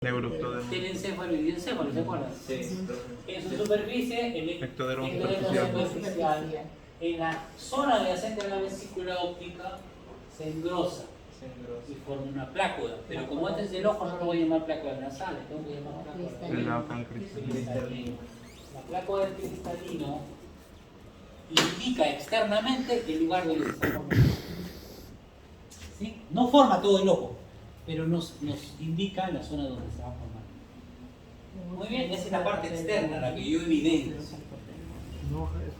Telencéfalo y diencéfalo, ¿se acuerdan? Sí. En su superficie, el ectodermo superficial. En la zona adyacente a la vesícula óptica se engrosa y forma una plácoda. Pero como este es del ojo, no lo voy a llamar plácoda nasal, tengo que llamar plácoda cristalino. La plácoda del cristalino indica externamente el lugar donde se está formando. ¿Sí? No forma todo el ojo, pero nos indica la zona donde se va a formar. Muy bien, esa es la parte externa, la que yo evidencio.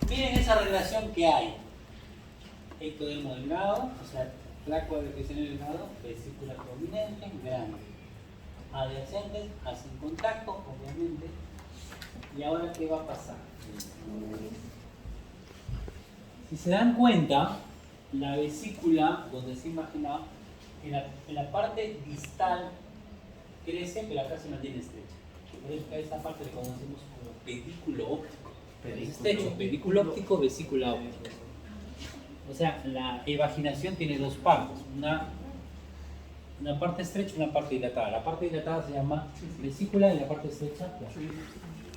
Miren esa relación que hay. Ectodermo delgado, o sea, plácoda del cristalino delgado, vesícula prominente, grande. Adyacentes hacen contacto, obviamente. ¿Y ahora qué va a pasar? Si se dan cuenta, la vesícula, donde se imaginaba, en la parte distal crece, pero acá se mantiene estrecha. Por eso que a esta parte le conocemos como pedículo óptico. Estrecho, pedículo óptico, vesícula óptica. O sea, la evaginación tiene dos partes, una parte estrecha y una parte dilatada. La parte dilatada se llama vesícula y la parte estrecha.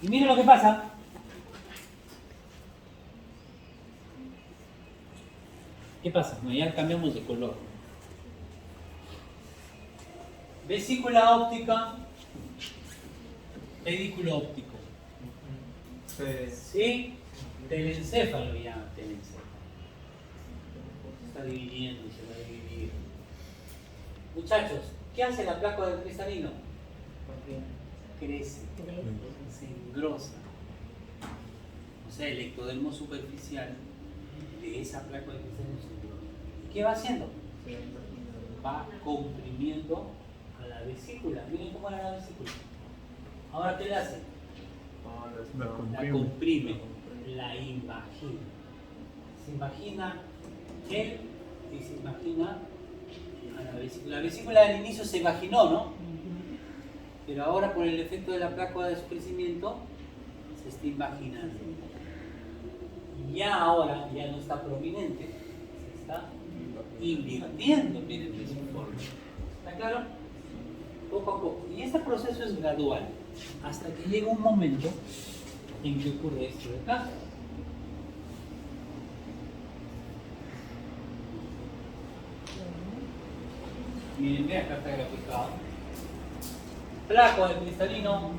Y miren lo que pasa. ¿Qué pasa? Bueno, ya cambiamos de color. Vesícula óptica, pedículo óptico. Sí, telencéfalo ya, telencéfalo. Se está dividiendo y se va a dividir. Muchachos, ¿qué hace la plácoda del cristalino? Crece, se engrosa. O sea, el ectodermo superficial de esa plácoda del cristalino se engrosa. ¿Y qué va haciendo? Va comprimiendo a la vesícula. Miren cómo era la vesícula. Ahora, ¿qué le hace? La comprime, la imagina. Se imagina él y se imagina a la vesícula. La vesícula al inicio se imaginó, ¿no? Pero ahora por el efecto de la plácoda de su crecimiento se está imaginando. Y ya ahora ya no está prominente, se está invirtiendo, miren, de su forma. ¿Está claro? Poco a poco. Y este proceso es gradual, hasta que llega un momento en que ocurre esto de acá. Miren, vean acá está graficado. Plácoda del cristalino.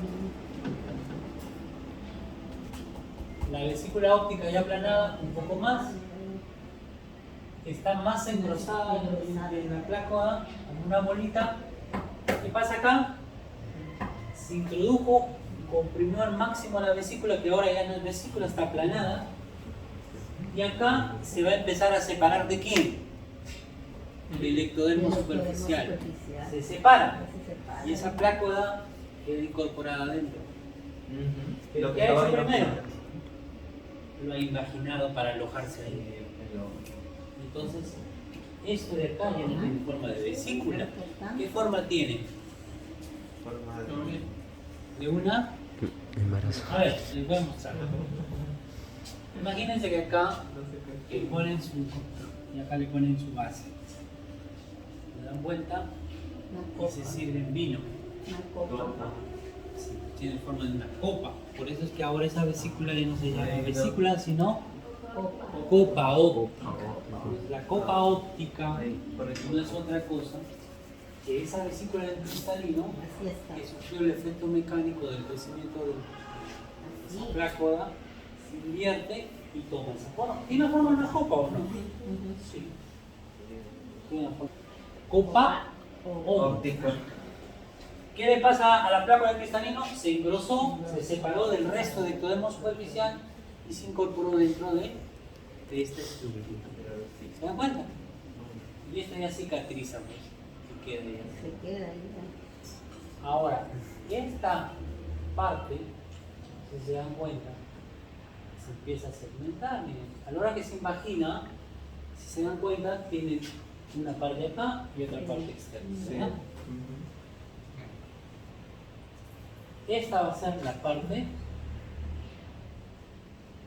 La vesícula óptica ya aplanada un poco más. Está más engrosada en la plácoda, como una bolita. ¿Qué pasa acá? Se introdujo, comprimió al máximo la vesícula, que ahora ya no es vesícula, está aplanada. Y acá se va a empezar a separar ¿de quién? Del ectodermo superficial. Se separa. Y esa plácoda queda incorporada adentro. ¿Pero qué ha hecho primero? Lo ha imaginado para alojarse ahí. Entonces, esto de acá ya no tiene forma de vesícula. ¿Qué forma tiene? De una embarazo. A ver, les voy a mostrar. Imagínense que acá le ponen y acá le ponen su base. Le dan vuelta y se sirven vino. Sí, tiene forma de una copa. Por eso es que ahora esa vesícula ya no se llama vesícula, sino copa óptica. La copa óptica no es otra cosa que esa vesícula del cristalino que sufrió el efecto mecánico del crecimiento de esa plácoda, se invierte y toma esa forma. ¿Tiene forma de una copa o no? Sí. Tiene una forma. Copa óptica. ¿Qué le pasa a la plácoda del cristalino? Se engrosó, se separó del resto del ectodermo superficial y se incorporó dentro de esta estructura. ¿Se dan cuenta? Y esto ya cicatriza, pues. Se queda ahí. Ahora, esta parte, si se dan cuenta, se empieza a segmentar. Miren, a la hora que se imagina, si se dan cuenta, tiene una parte acá y otra parte externa. Esta va a ser la parte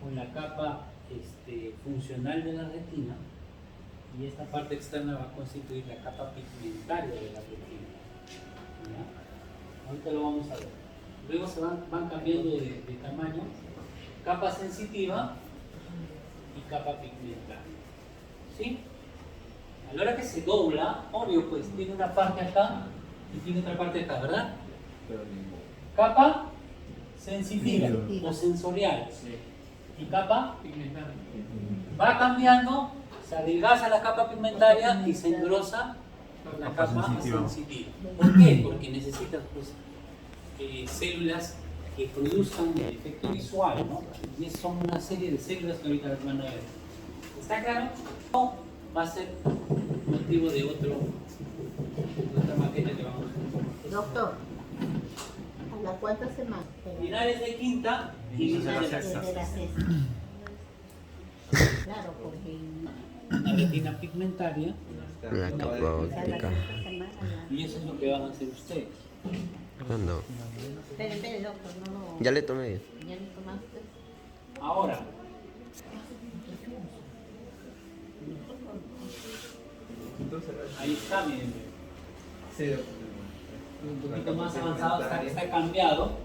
con la capa funcional de la retina. Y esta parte externa va a constituir la capa pigmentaria de la retina. ¿Ya? Ahorita lo vamos a ver. Luego se van cambiando de tamaño. Capa sensitiva y capa pigmentaria. ¿Sí? A la hora que se dobla, obvio, pues tiene una parte acá y tiene otra parte acá, ¿verdad? Capa sensitiva o sensorial. Y capa pigmentaria. Va cambiando, se adelgaza la capa pigmentaria y se engrosa la capa sensitiva. ¿Por qué? Porque necesitas pues, células que produzcan el efecto visual, ¿no? Y son una serie de células que ahorita las van a ver. ¿Está claro? No, va a ser motivo de otra maqueta que vamos a ver. Doctor, ¿a la cuánta semana? Finales de quinta y inicios de la Desde sexta. la sexta. Claro, porque Una retina pigmentaria La capa ya la óptica. sexta semana ya. y eso es lo que van a hacer ustedes. ¿Cuándo? Espere, doctor, no. Ya le tomé. ¿Ya le tomaste? Ahora, ahí está, miren. Un poquito más avanzado está cambiado.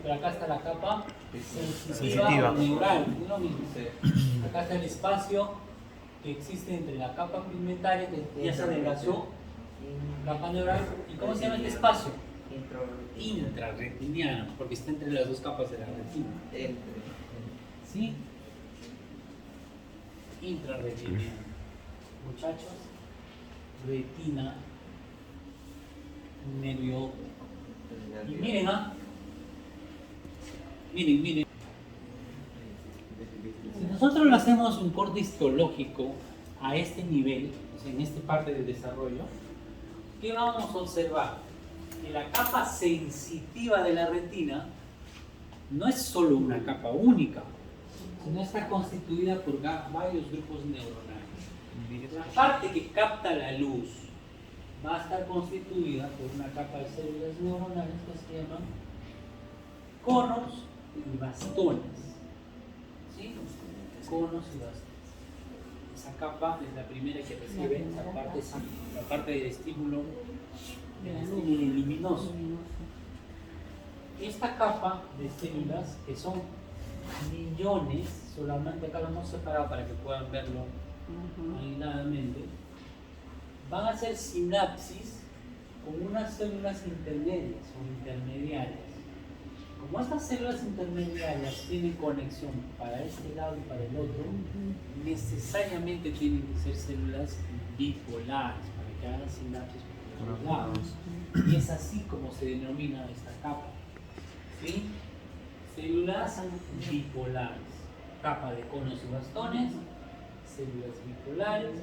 Pero acá está la capa sensitiva neural, es lo mismo. Acá está el espacio que existe entre la capa pigmentaria, que ya se adelgazó, capa neural. ¿Y cómo se llama este espacio? Intrarretiniano, porque está entre las dos capas de la retina. ¿Sí? Intrarretiniano. Muchachos, retina, nervio. Y miren, miren. Si nosotros le hacemos un corte histológico a este nivel, o sea, en esta parte del desarrollo, ¿qué vamos a observar? Que la capa sensitiva de la retina no es solo una capa única, sino está constituida por varios grupos neuronales. La parte que capta la luz va a estar constituida por una capa de células neuronales que se llaman conos y bastones. ¿Sí? Conos y bastones. Esa capa es la primera que recibe la parte del estímulo luminoso. Esta capa de células, que son millones, solamente acá lo hemos separado para que puedan verlo aisladamente, van a hacer sinapsis con unas células intermedias o intermediarias. Como estas células intermediarias tienen conexión para este lado y para el otro, necesariamente tienen que ser células bipolares para que hagan sinapsis por los lados. Y es así como se denomina esta capa. ¿Sí? Células bipolares. Capa de conos y bastones, células bipolares.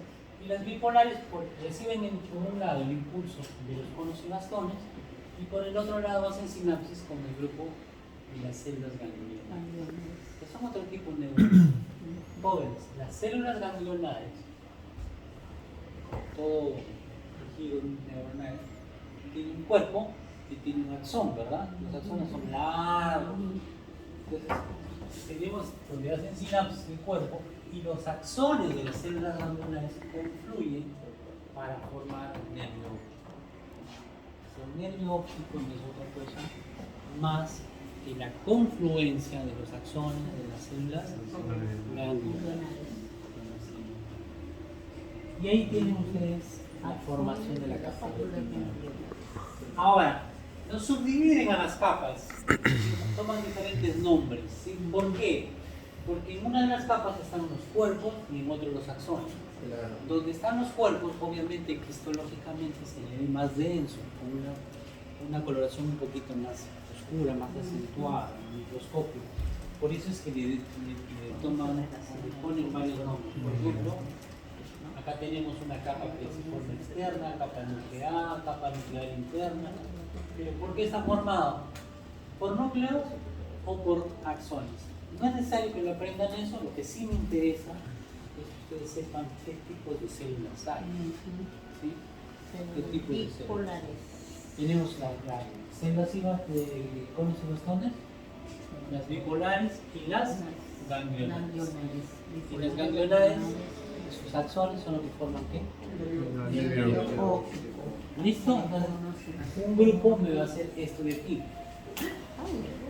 Y las bipolares reciben por un lado el impulso de los conos y bastones y por el otro lado hacen sinapsis con el grupo de las células ganglionares, que son otro tipo de neuronas. Jóvenes, las células ganglionares, todo tejido neuronal, tiene un cuerpo y tiene un axón, ¿verdad? Los axones son largos. Entonces, tenemos donde hacen sinapsis el cuerpo y los axones de las células ganglionares confluyen para formar un nervio óptico. El nervio óptico no es otra cosa más que la confluencia de los axones de las células ganglionares. Y ahí tienen ustedes la formación de la capa retina. Ahora, nos subdividen a las capas, toman diferentes nombres. ¿Sí? ¿Por qué? Porque en una de las capas están los cuerpos y en otro los axones. Claro. Donde están los cuerpos, obviamente cristológicamente se le ve más denso, con una coloración un poquito más oscura, más acentuada, en el microscopio. Por eso es que le ponen varios nombres. Por ejemplo, acá tenemos una capa principal externa, capa nuclear, capa nuclear interna. ¿Pero por qué está formado? ¿Por núcleos o por axones? No es necesario que lo aprendan eso, lo que sí me interesa es que ustedes sepan qué tipos de células hay. ¿Sí? ¿Qué tipos de células? Tenemos las células de conos y bastones, las bipolares y las ganglionares. Y las ganglionares, sus axones son los que forman ¿qué? Nervio óptico. ¿Listo? Entonces, un grupo me va a hacer esto de aquí. Ay,